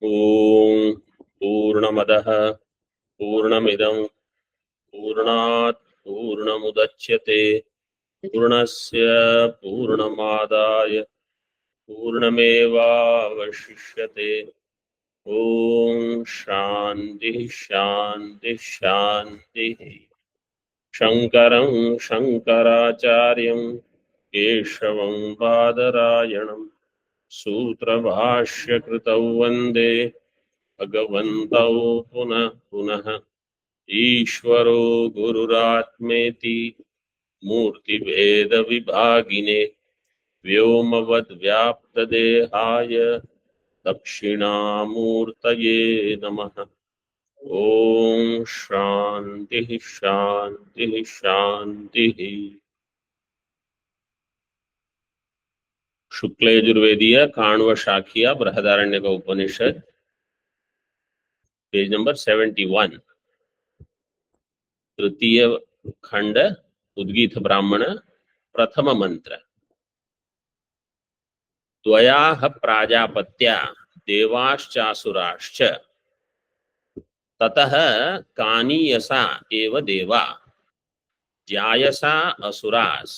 ओम पूर्णमदः पूर्णमिदं पूर्णात् पूर्णमुदच्यते पूर्णस्य पूर्णमादाय पूर्णमेवावशिष्यते। ओम शांति शांति शांति। शंकरं शंकराचार्यं केशवं बादरायणं सूत्रभाष्यकृतौ वन्दे भगवन्तौ पुनः पुनः। ईश्वरो गुरुरात्मेति मूर्तिभेदविभागिने व्योमवद्व्याप्तदेहाय दक्षिणामूर्तये नमः। ओम शांति शांति शांति। शुक्ल यजुर्वेदीय काण्व शाखीय बृहदारण्यक उपनिषद पेज नंबर 71 तृतीय खंड उद्गीत ब्राह्मण प्रथम मंत्र। त्वयाह प्राजापत्या देवाश्चासुराश्च ततः कानीयसा एव देवा ज्यायसा असुरास्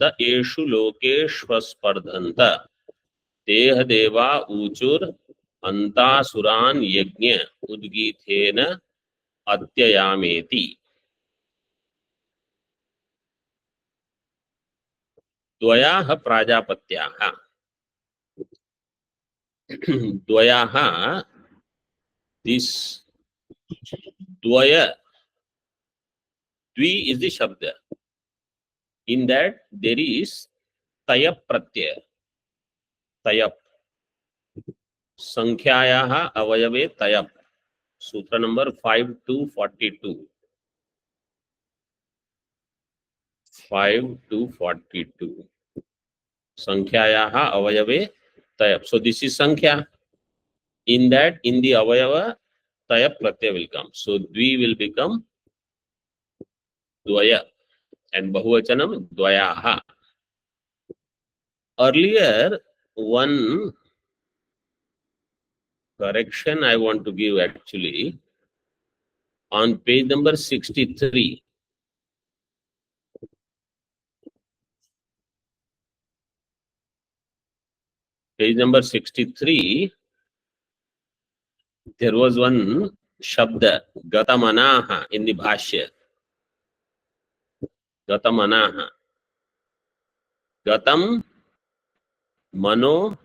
त एषु लोकेष्वस्पर्धन्त तेह देवा ऊचुर अन्तासुरान् यज्ञ उद्गीथेन अत्ययामेति। द्वयाः प्राजापत्याः द्वयाः दिस द्वय द्वि is the shabda. In that there is tayap pratyaya. Tayap संख्यायाः अवयवे तयप। सूत्र number 5 to 42 5 to 42 संख्यायाः अवयवे तयप. So this is संख्या. In that, in the avayava tayap pratyaya will come. So dvi will become dvaya and bahuvachanam dvayaha. Earlier, one correction I want to give actually on page number 63. Page number 63, there was one shabda, gatamanaha, in the bhashya. Gatamanaha. Gatam mano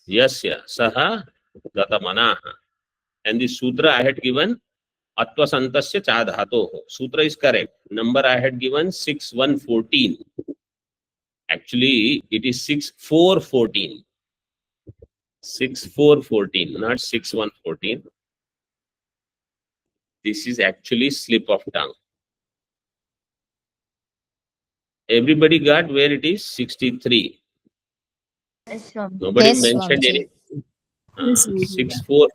yasya saha gatamanaha. And the sutra I had given Atvasantasya cha dhatoho. Sutra is correct. Number I had given 6114. Actually, it is 6414. 6414, not 6114. This is actually slip of tongue. Everybody got where it is? 63. Yes, Swami. Nobody Yes, mentioned Swamiji. any. 64.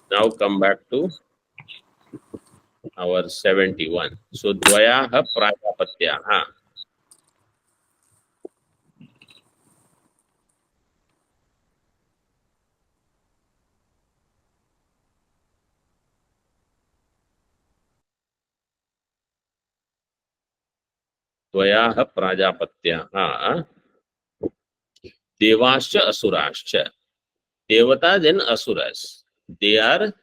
Now come back to our 71. So dvayaha prajapatyaha. द्वयाः प्राजापत्याः देवाश्च असुराश्च. Devata then asuras. They are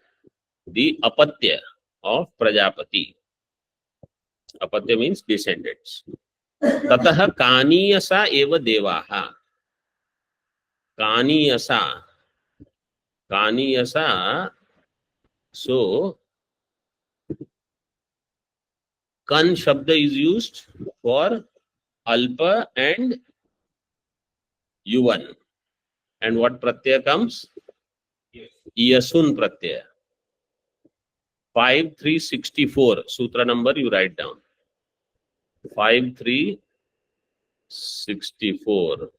the apatya of Prajapati. Apatya means descendants. Tataha kaniyasa eva devaha. Kaniyasa. Kaniyasa. So, kan shabda is used for alpa and yuvan. And what pratyaya comes? Yasun pratyaya. 5364. Sutra number you write down. 5364.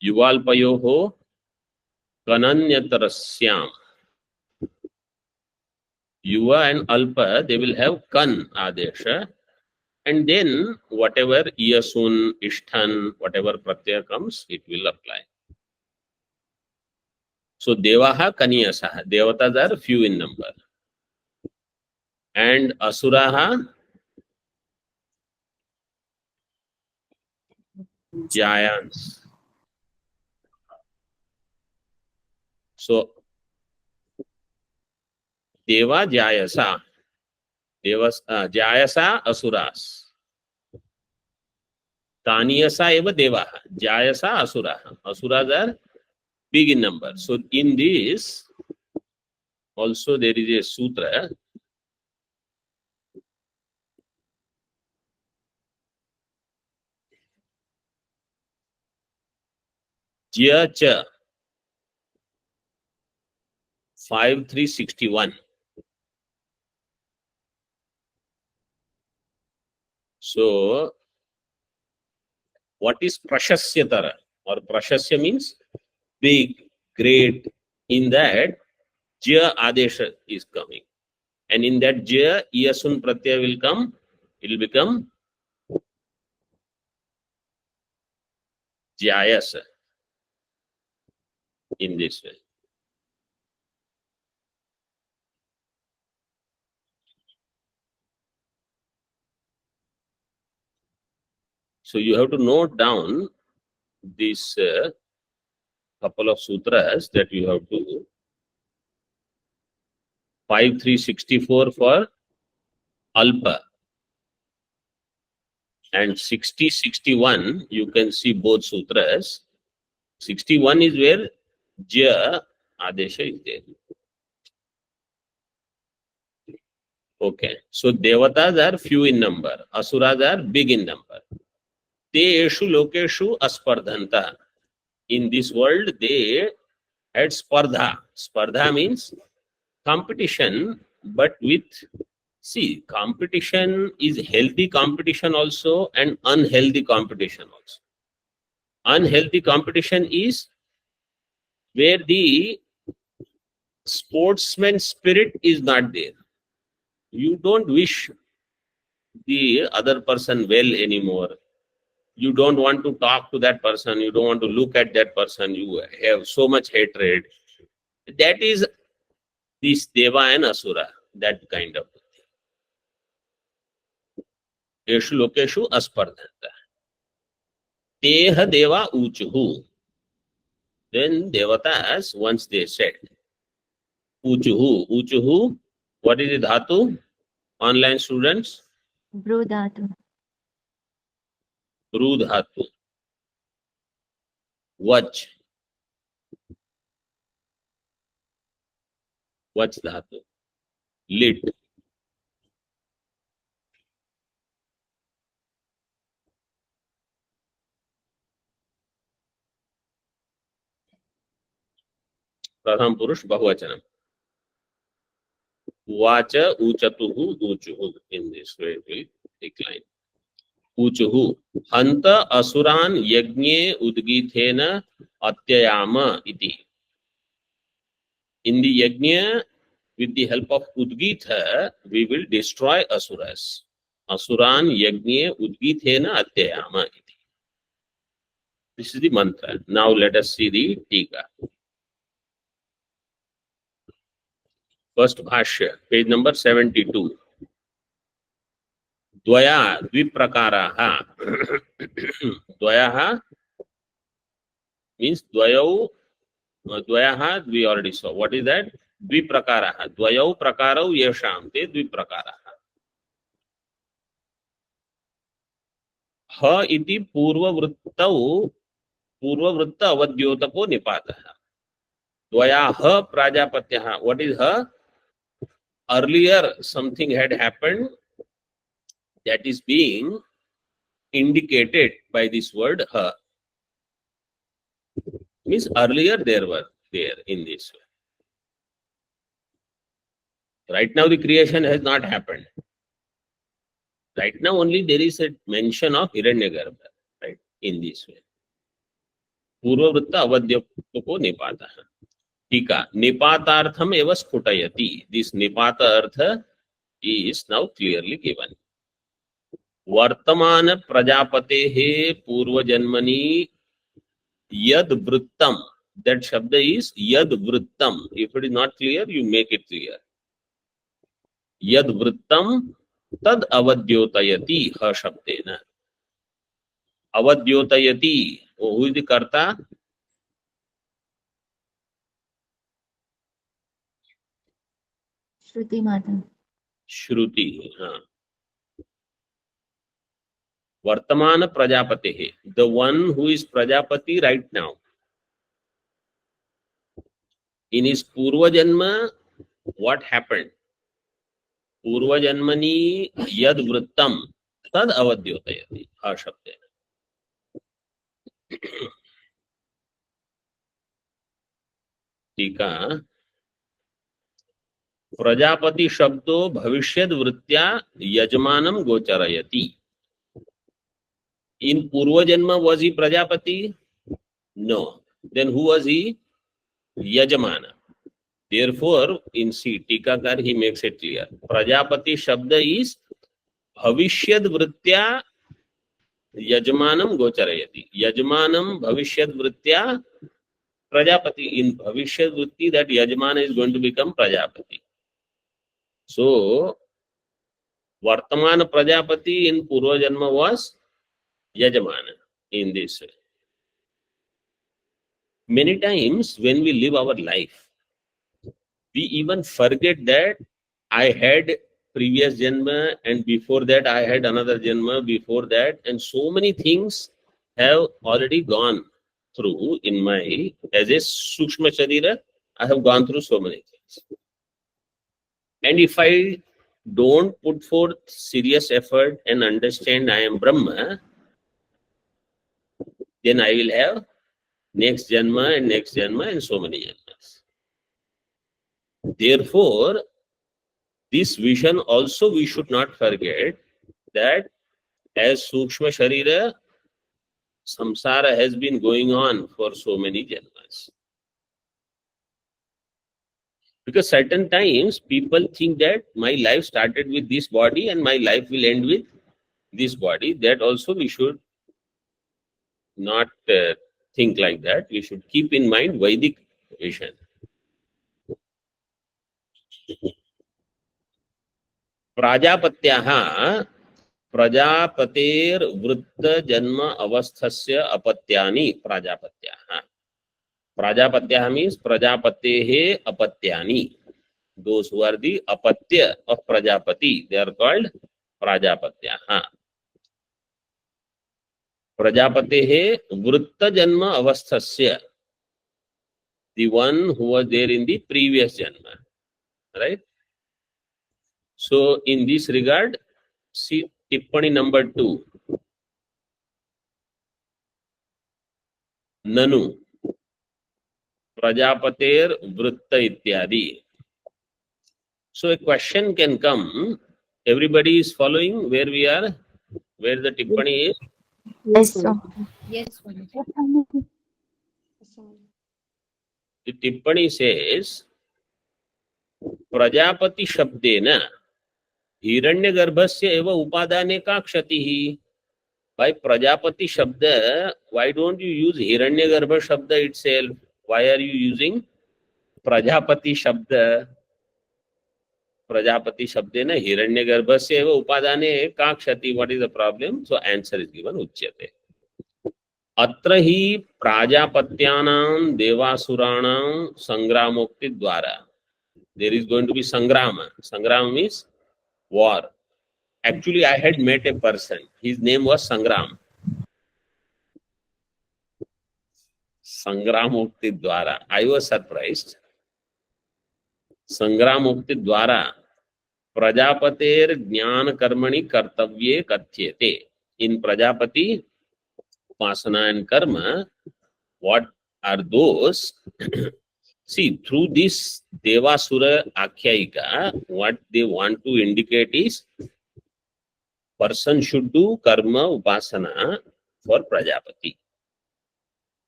युवाल्पयोः कनन्यतरस्याम् Yuva and Alpa, they will have kan adesha, and then whatever yasun, ishthan, whatever pratyaya comes, it will apply. So devaha kaniyasaha, devatas are few in number, and asuraha giants. So deva jayasa, devas jayasa asuras. Taniyasa eva devaha, jayasa asuraha. Asuras are big in number. So in this also there is a sutra. Jya cha 5361. So what is prashasyatara? Or prashasya means big, great. In that jya adesha is coming, and in that jya yasun pratyaya will come. It will become jayasa in this way. So you have to note down these couple of sutras that you have to. 5364 for alpa, and 6061 you can see both sutras. 61 is where jya adesha is there. Okay, so devatas are few in number, asuras are big in number. Te eshu lokeshu aspardhanta. In this world they had spardha. Spardha means competition, but with, see, competition is healthy competition also and unhealthy competition also. Unhealthy competition is where the sportsman spirit is not there. You don't wish the other person well anymore. You don't want to talk to that person. You don't want to look at that person. You have so much hatred. That is this deva and asura, that kind of thing. Eshu lokeshu aspardhanta. Teha deva uchuhu. Then devatas, once they said, uchuhu. Uchuhu, what is the dhatu? Online students? Brudhatu. Bru dhatu. Vach. Vach dhatu. Lit. Pratham Purush Bahuvachanam. Vacha uchatuhu uchuhu. In this way it will decline. Uchuhu. Hanta asuran yagne udgithena atyayama iti. In the yajna, with the help of Udgitha, we will destroy asuras. Asuran yajne udgithena atyayama iti. This is the mantra. Now let us see the tika. First bhashya, page number 72. Dvaya dviprakaraha. Dvayaha means dvayau. Dvayaha we already saw. What is that? Dviprakaraha. Dvayau prakarau yesham te dviprakaraha. ह इति पूर्ववृत्तौ पूर्ववृत्त अवद्योतको निपातः. द्वया ह प्राजापत्यः. What is ह? Earlier something had happened that is being indicated by this word ha. Means earlier there were there in this way. Right now the creation has not happened. Right now only there is a mention of Hiranyagarbha, right, in this way. Purvavritta avadyapako nipataha. टीका निपातार्थम एव स्फुटयति. This निपात अर्थ is now clearly given. वर्तमान प्रजापतेः पूर्वजन्मनि यद वृत्तम, that shabda is yad vrittam. If it is not clear, you make it clear. Yad vrittam tad avadyotayati ha shabdena. Avadyotayati, who is the karta? Shruti Mata. Shruti. Vartamana Prajapati, the one who is Prajapati right now. In his Purva Janma, what happened? Purva Janmani yad vrittam tad avadyotayati ha shabdena. टीका प्रजापति शब्दो भविष्यद वृत्त्या यजमानम गोचरयति. In पूर्व जन्म was he Prajapati? No. Then who was he? Yajamana. Therefore, in C, टीकाकार he makes it clear. Prajapati शब्द is भविष्यद वृत्त्या यजमानम गोचरयति. यजमानम भविष्यद वृत्त्या Prajapati. In Bhavishya Vritti, that Yajamana is going to become Prajapati. So, Vartamana Prajapati in Purva Janma was Yajamana in this way. Many times when we live our life, we even forget that I had previous Janma and before that I had another Janma before that, and so many things have already gone through in my, as a Sukshma Sharira, I have gone through so many things. And if I don't put forth serious effort and understand I am Brahma, then I will have next Janma and so many Janmas. Therefore, this vision also we should not forget that as Sukshma Sharira, samsara has been going on for so many Janmas. Because certain times people think that my life started with this body and my life will end with this body. That also we should not think like that. We should keep in mind Vedic vision. Prajapatyaha प्रजापतेर वृत्त जन्म अवस्थस्य अपत्यानि प्राजापत्याः. Prajapatyah means Prajapatehe apathyani. Those who are the apatya of Prajapati, they are called Prajapatyaha. Prajapatehe Vritta Janma Avasthasya, the one who was there in the previous Janma. Right? So, in this regard, see Tippani number 2. Nanu Prajapater Vritta Ityadi. So a question can come. Everybody is following where we are, where the Tippani is. Yes, sir. Yes, The Tippani says, Prajapati Shabdena Hiranyagarbhasya eva upadane ka kshatihi. By Prajapati Shabda, why don't you use Hiranyagarbha Shabda itself? Why are you using Prajapati Shabda? Prajapati Shabdena Hiranyagarbhasya eva upadane ka kshati. What is the problem? So answer is given Uchyate. अत्र ही प्राजापत्यानां देवासुराणां संग्रामोक्ति द्वारा. There is going to be sangrama. Sangrama means war. Actually, I had met a person. His name was Sangram. Sangramukti Dwara. I was surprised. Sangramukti Dwara. Prajapater Jnana Karmani Kartavye Kathyete. In Prajapati, Upasana and Karma, what are those? See, through this Devasura Akhyayika, what they want to indicate is person should do karma upasana for Prajapati.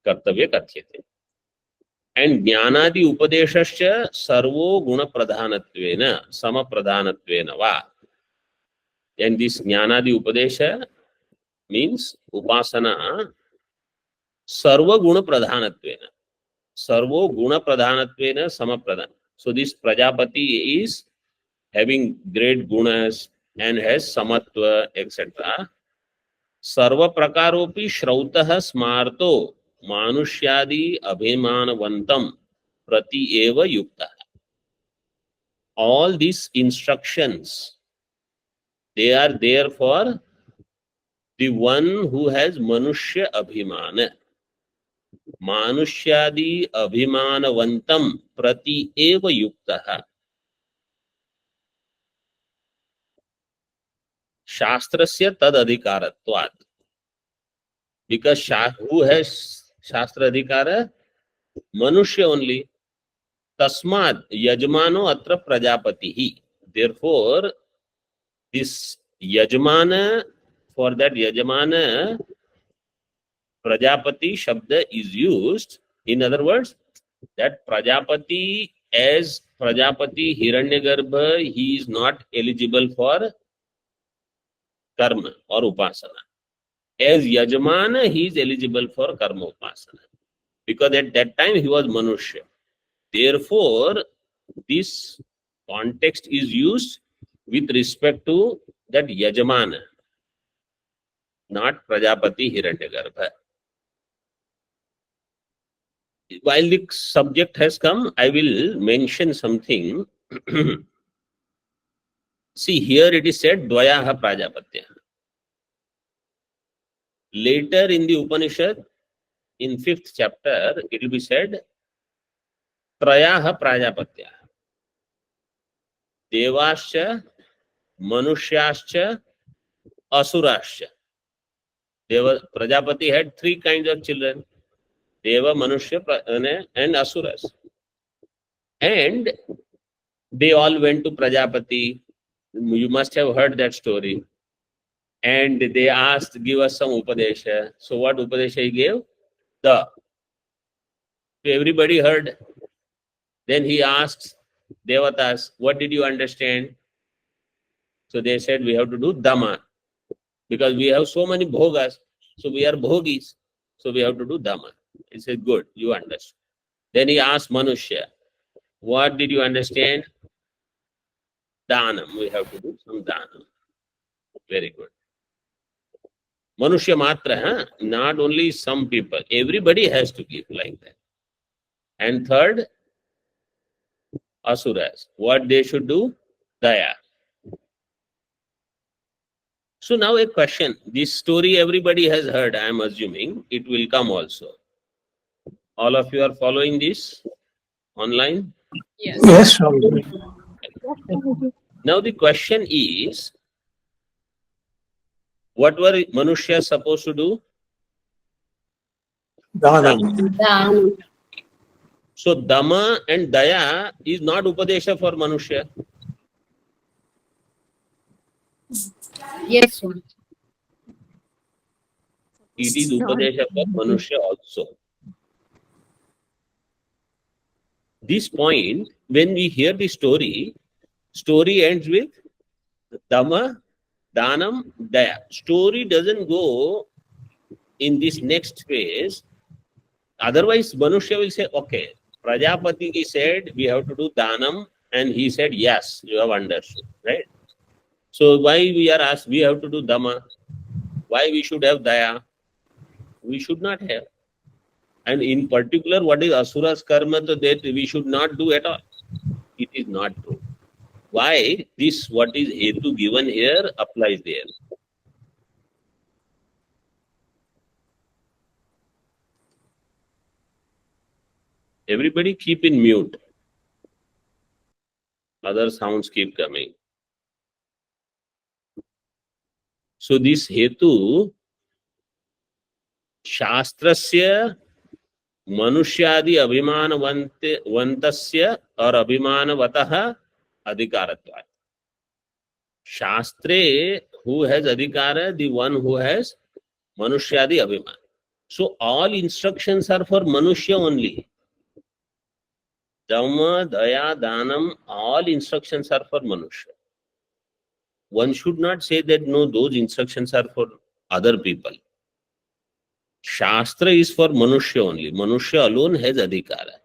Kartavya Kathyate. and jnanadi upadeshasya sarvo guna pradhanatvena sama pradhanatvena va. And this jnanadi upadesha means upasana sarva guna pradhanatvena. Sarvo guna pradhanatvena sama pradhan. So this Prajapati is having great gunas and has samatva, etc. Sarva prakaropi shrautah smarto manushyadi abhimanvantam prati eva yukta. All these instructions, they are there for the one who has manushya abhimana. Manushyadi abhimanavantam prati eva yukta. Shastrasya tad adhikaratvat. Because who has shastra adhikara? Manushya only. Tasmad yajmano atra prajapatihi. Therefore, this yajmana, for that yajmana, prajapati shabda is used. In other words, that prajapati, as prajapati hiranyagarbha, he is not eligible for karma or upasana. As yajmana, he is eligible for karma upasana. Because at that time he was manushya. Therefore, this context is used with respect to that yajmana, not prajapati hiranyagarbha. While the subject has come, I will mention something. See, here it is said dvayaha prajapatya. Later in the Upanishad, in 5th chapter, it will be said trayaha prajapatya. Devascha, manushyaschcha, asurascha. Prajapati had 3 kinds of children: Deva, Manushya, and Asuras. And they all went to Prajapati. You must have heard that story. And they asked, give us some Upadesha. So what Upadesha he gave? The. So everybody heard. Then he asks Devatas, what did you understand? So they said, we have to do Dhamma. Because we have so many bhogas. So we are bhogis. So we have to do Dhamma. He said, good, you understood. Then he asked Manushya, what did you understand? Dhanam. We have to do some dhanam. Very good. Manushya matra, huh? Not only some people. Everybody has to give like that. And third, asuras. What they should do? Daya. So now a question. This story everybody has heard, I am assuming. It will come also. All of you are following this online? Yes. Yes, Swami. Now the question is, what were Manushya supposed to do? Dhanam. So Dhamma and Daya is not Upadesha for Manushya. Yes, Swami. It is Upadesha for Manushya also. This point, when we hear the story ends with Dhamma, Dhanam, Daya. Story doesn't go in this next phase. Otherwise, Manushya will say, okay, Prajapati he said we have to do Dhanam, and he said, yes, you have understood, right? So why we are asked we have to do Dhamma? Why we should have Daya? We should not have. And in particular, what is Asura's karma, so that we should not do at all. It is not true. Why? This, what is Hetu given here, applies there. Everybody keep in mute. Other sounds keep coming. So this Hetu, Shastrasya Manushyadi Abhimanvantasya or Abhimanavataha Adhikaratvat. Shastre, who has Adhikara? The one who has Manushyadi Abhiman. So all instructions are for Manushya only. Dhamma, Daya, Danam, all instructions are for Manushya. One should not say that no, those instructions are for other people. Shastra is for Manushya only. Manushya alone has adhikara.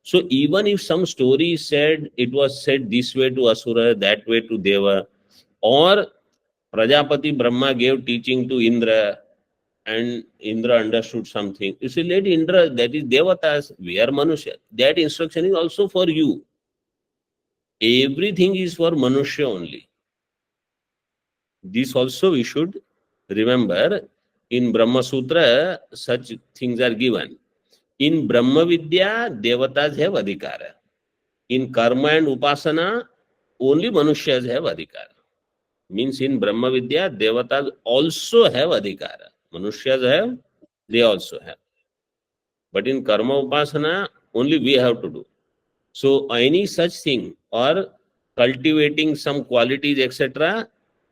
So even if some story is said, it was said this way to Asura, that way to Deva, or Prajapati Brahma gave teaching to Indra and Indra understood something. You see, let Indra, that is Devatas, we are Manushya. That instruction is also for you. Everything is for Manushya only. This also we should remember. In Brahma Sutra, such things are given. In Brahma Vidya, Devatas have adhikara. In Karma and Upasana, only Manushas have adhikara. Means in Brahma Vidya, Devatas also have adhikara. Manushas have, they also have. But in Karma Upasana, only we have to do. So any such thing or cultivating some qualities, etc.,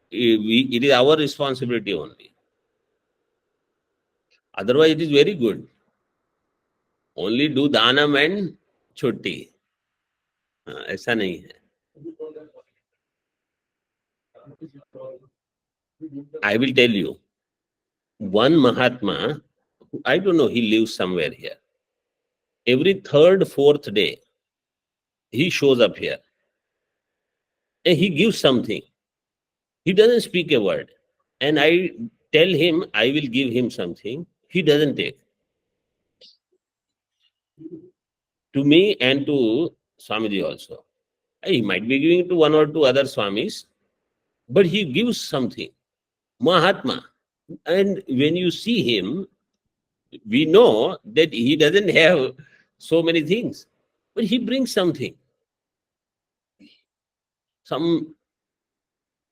it is our responsibility only. Otherwise, it is very good. Only do Danam and Chutti. ऐसा नहीं है. I will tell you. One Mahatma, I don't know, he lives somewhere here. Every third, fourth day, he shows up here. And he gives something. He doesn't speak a word. And I tell him I will give him something. He doesn't take. To me and to Swamiji also. He might be giving to one or two other Swamis, but he gives something. Mahatma. And when you see him, we know that he doesn't have so many things, but he brings something. Some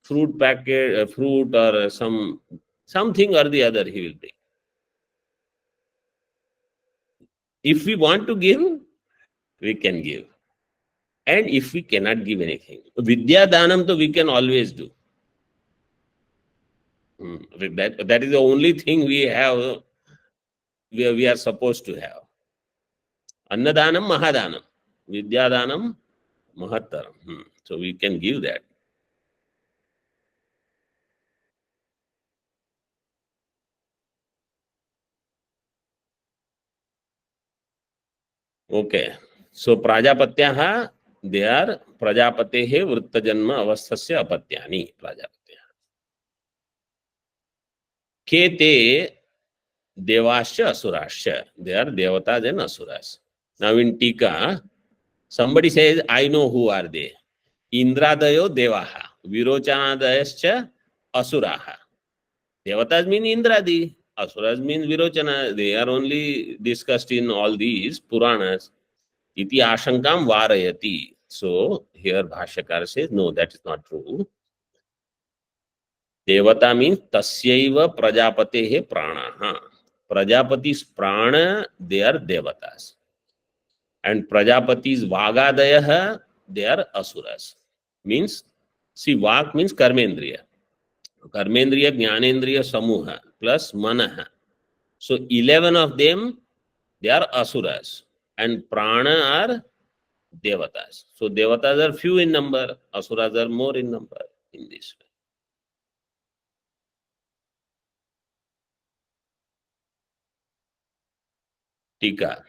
fruit packet, fruit or something or the other he will bring. If we want to give, we can give. And if we cannot give anything, Vidya Danam to we can always do. That is the only thing we have, we are supposed to have. Annadanam, Mahadanam. Vidya Danam, Mahattaram. So we can give that. Okay. So Prajapatyaha, they are Prajapatehe Vrittajanma Avasthasya Apatyani. Prajapatyaha. Kete Devasya Asurasya. They are Devatas and Asuras. Now in Tika, somebody says, I know who are they. Indradayo Devaha. Virochanadayascha Asuraha. Devatas mean Indradi. Asuras means Virochana. They are only discussed in all these Puranas. Iti ashankam varayati. So here Bhashyakara says, no, that is not true. Devata means tasyaiva prajapatehe pranaha. Prajapati's prana, they are devatas. And Prajapati's vagadayah, they are asuras. Means, see, vak means karmendriya. Karmendriya, jnanendriya, samuha, plus manaha. So 11 of them, they are asuras. And prana are devatas. So devatas are few in number, asuras are more in number in this way. Tika.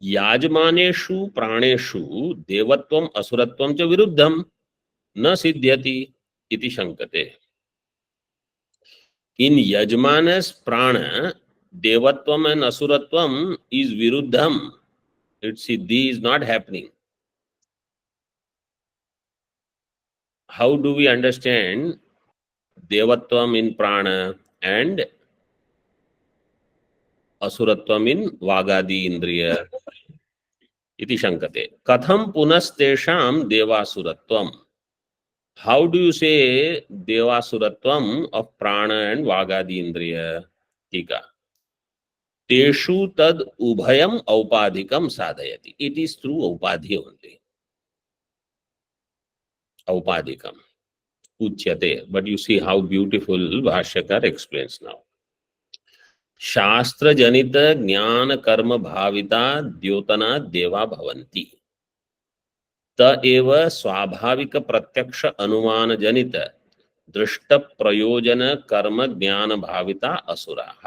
Yajmaneshu praneshu devatvam asuratvam cha viruddham na siddhyati iti shankate. In Yajmanas prana, devatvam and asuratvam is viruddham. Its siddhi is not happening. How do we understand devatvam in prana and asuratvam in vagadi indriya? Iti shankate. Katham punastesham devasuratvam. How do you say devasuratvam of prana and vagadi indriya? Tika. Teshu tad ubhayam aupadhikam sadhayati. It is through aupadhi only. Aupadhikam. Uchyate. But you see how beautiful Bhashyakar explains now. शास्त्र जनित ज्ञान कर्म भाविता द्योतना देवा भवन्ति त एव स्वाभाविक प्रत्यक्ष अनुमान जनित दृष्ट प्रयोजन कर्म ज्ञान भाविता असुराः.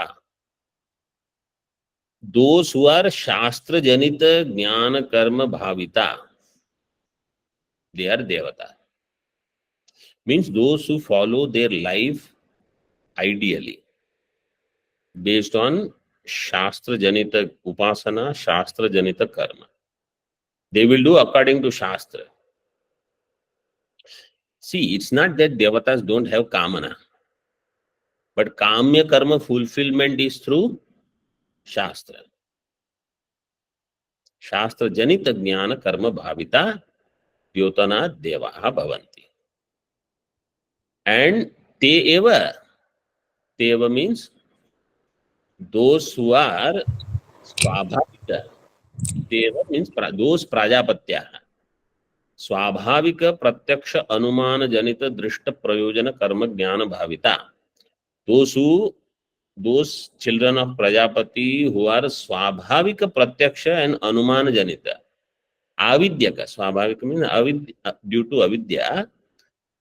Those who are shastra janita jnana karma bhavita, they are devata. Means those who follow their life ideally based on shastra janita upasana, shastra janita karma. They will do according to shastra. See, it's not that devatas don't have kamana, but kamya karma fulfillment is through shastra. Shastra janita jnana karma bhavita द्योतना देवाः भवन्ति. And te eva means those who are swabhavika. Te eva means those prajapatyah. Swabhavika pratyaksha anumana janita drishta prayojana karma jnana bhavita. Those children of Prajapati who are swabhavika pratyaksha and anumana janita. Avidyaka, swabhavika means due to avidya.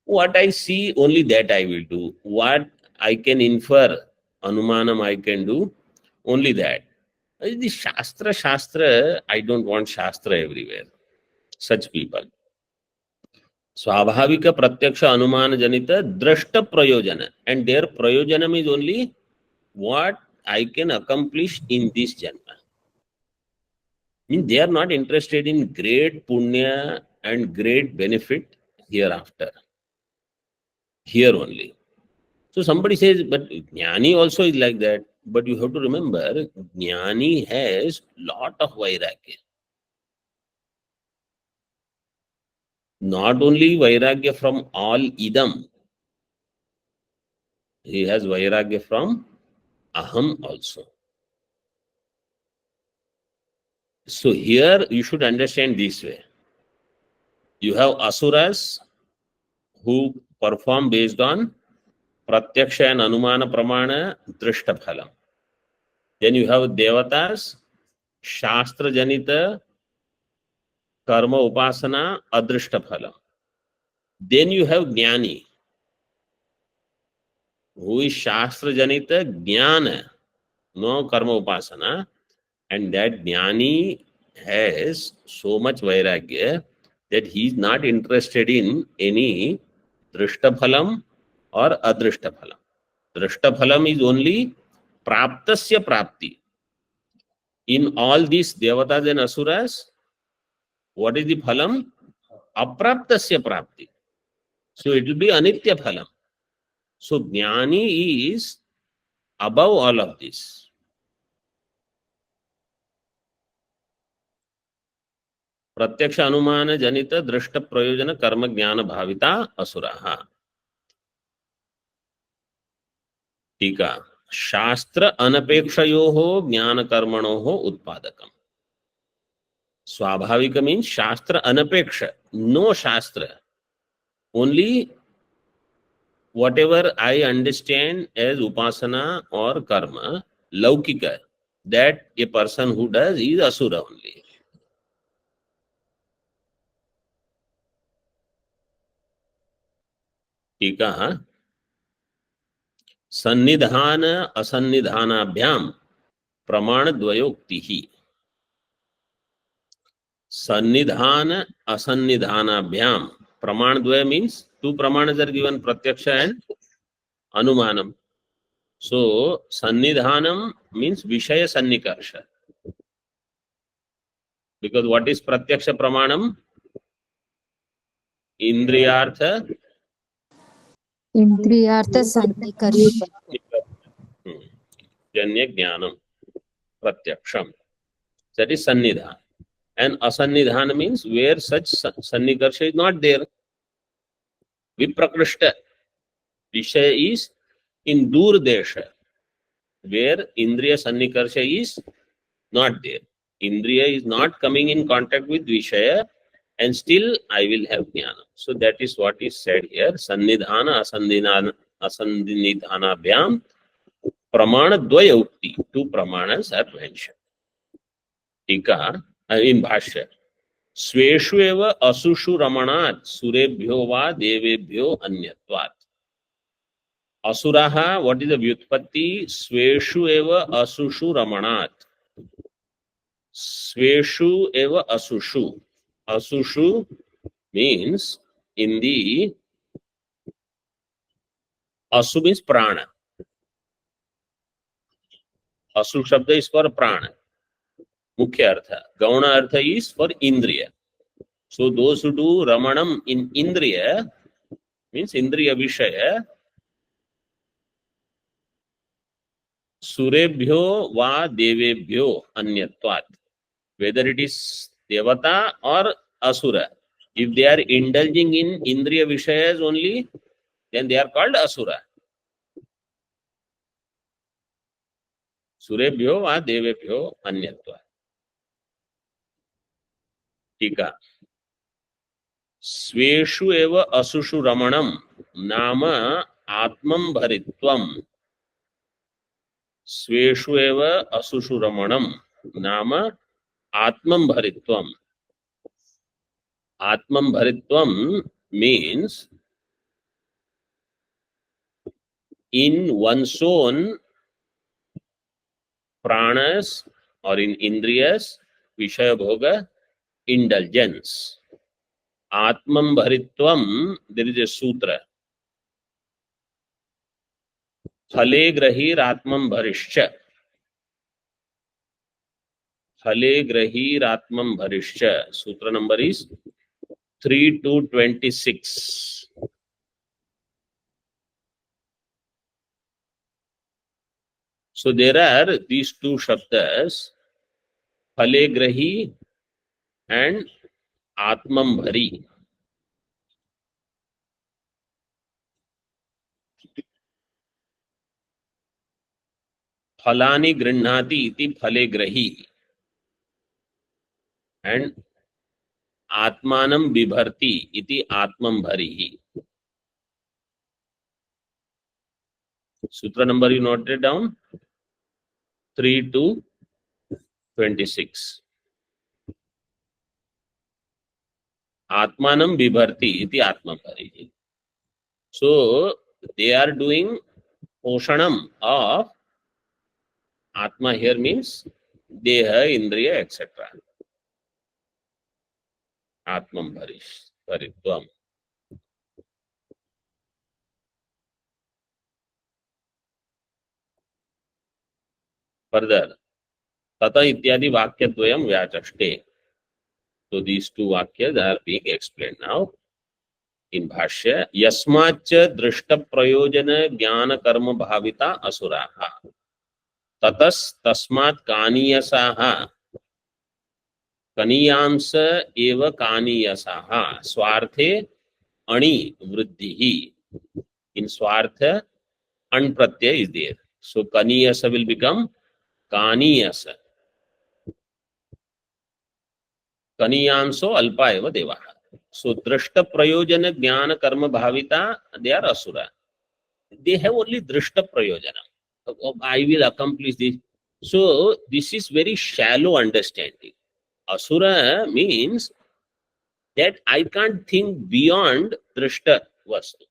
What I see, only that I will do. What I can infer, anumanam I can do, only that. The Shastra, I don't want Shastra everywhere. Such people. Swabhavika pratyaksha anumana janita drashta prayojana. And their prayojanam is only what I can accomplish in this janma. Means they are not interested in great punya and great benefit hereafter. Here only. So somebody says, but Jnani also is like that. But you have to remember, Jnani has lot of vairagya. Not only vairagya from all idam, he has vairagya from aham also. So here you should understand this way. You have asuras who perform based on pratyaksha and anumana pramana drishta phalam. Then you have devatas, shastra janita, karma upasana, adrishta phalam. Then you have jnani, who is shastra janita jnana, no karma upasana, and that jnani has so much vairagya that he is not interested in any drishta phalam or adrishta phalam. Drishta phalam is only praptasya prapti. In all these devatas and asuras, what is the phalam? Apraptasya prapti. So it will be anitya phalam. So jnani is above all of this. प्रत्यक्ष अनुमान जनित दृष्ट प्रयोजन कर्म ज्ञान भाविता असुराः. टीका शास्त्र अनपेक्षयोः ज्ञान कर्मणोः उत्पादकम्. स्वाभाविक मीन्स शास्त्र अनपेक्ष, नो शास्त्र, only whatever I understand as upasana or karma, laukika, that a person who does is asura only. टीका सन्निधान असन्निधानाभ्याम प्रमाण द्वयोक्ति ही. सन्निधान असन्निधानाभ्याम प्रमाण द्वय means two pramanas are given, pratyaksha and anumanam. So sannidhanam means vishaya sannikarsha, because what is pratyaksha pramanam? Indriyartha इंद्रियार्थ सन्निकर्ष janya jnanam pratyaksham, that is sannidhan. And asannidhan means where such sannikarsha is not there. Viprakrishta vishaya is in dur desha, where indriya sannikarsha is not there. Indriya is not coming in contact with vishaya, and still I will have jnana. So that is what is said here. Sannidhana asannidhanabhyam प्रमाण द्वय उक्ति, to प्रमाणस are mentioned. टीका इन भाष्य स्वेषु एव असुषु रमणात् सुरेभ्यो वा देवेभ्यो अन्यत्वात्. असुराः, what is the व्युत्पत्ति? स्वेषु एव असुषु रमणात्. स्वेषु एव असुषु. Asushu means in the asu means prana. Asu shabda is for prana. Mukhya artha. Gauna artha is for indriya. So those who do ramanam in indriya means indriya vishaya. Surebhyo va devebhyo anyatvat. Whether it is devata or asura. If they are indulging in indriya vishayas only, then they are called asura. सुरेभ्यो वा देवेभ्यो अन्यत्वात्. टीका स्वेषु एव असुषु रमणं नाम आत्मं भरित्वं. स्वेषु एव असुषु रमणं नाम आत्मं भरित्वं. आत्मं भरित्वं means in one's own pranas or in indriyas vishaya bhoga indulgence. Atmam bharitvam, there is a sutra. Phale grahir atmam bharishcha. Phale grahir atmam bharishcha. Sutra number is 3-26. So there are these two shabdas, phale grahi and atmam bhari. Phalani grihnati iti phale grahi and atmanam bibharti iti atmam bhari. Sutra number you noted down 3-26. Atmanam bibharti iti atmam bhari. So they are doing poshanam of Atma here means Deha, Indriya, etc. Atmam Bharitvam. Further, Tata Ityadi Vakyadvayam Vyachaste. So these two Vakyas are being explained now in Bhashya. Yasmacha Drishta Prayojana Jnana Karma Bhavita Asuraha. Tatas Tasmat Kaniyasaha. Kaniyansa eva kaniyasaha. Swarthe ani vriddhihi. In Swartha, an pratyaya is there. So kaniyasa will become kaniyasa. Kaniyanso alpa eva devaha. So drishta prayojana jnana karma bhavita, they are asura. They have only drishta prayojana. I will accomplish this. So this is very shallow understanding. Asura means that I can't think beyond drishta vastu.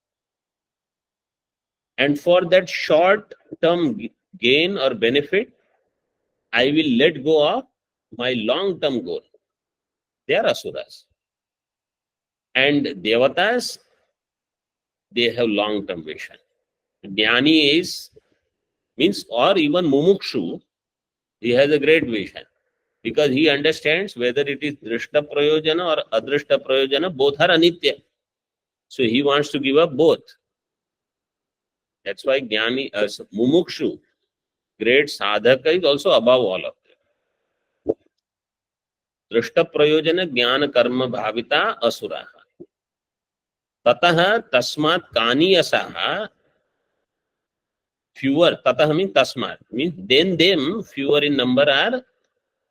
And for that short term gain or benefit, I will let go of my long term goal. They are asuras. And devatas, they have long term vision. Jnani is, means, or even mumukshu, he has a great vision. Because he understands whether it is drishta prayojana or adrishta prayojana, both are anitya. So he wants to give up both. That's why Jnani, mumukshu, great sadhaka, is also above all of them. Drishta prayojana jnana karma bhavita asuraha. Tataha tasmat kaniyasaha. Fewer, tatah means tasmat, means then them, fewer in number are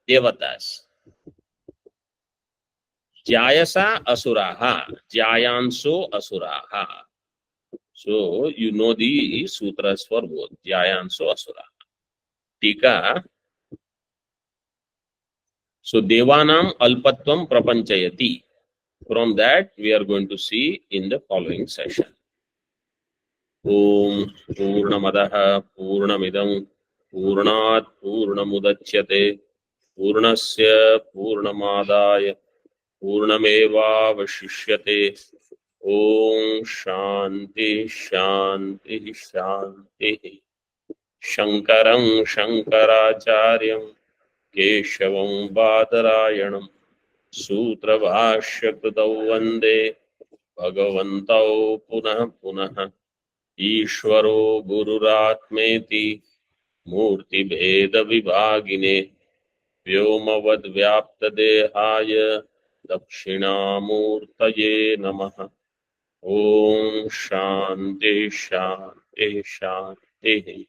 devatas. Jayasa asuraha. Jayanso asuraha. So you know the sutras for both Jyayanso Asura. Tika. So Devanam Alpatvam Prapanchayati. From that we are going to see in the following session. Om Purnamadaha Purnamidam Purnat Purnamudachyate Purnasya Purnamadaya Purnamevavashishyate. Om Shanti Shanti Shanti. Shankaram Shankaracharyam Keshavam Badarayanam Sutrabhashyakritau Vande Bhagavantau Punah Punah Ishvaro Gururatmeti Murti Bheda Vibhagine Vyomavad Vyapta Dehaya Dakshinamurtaye Namaha. Om Shanti Shanti Shanti.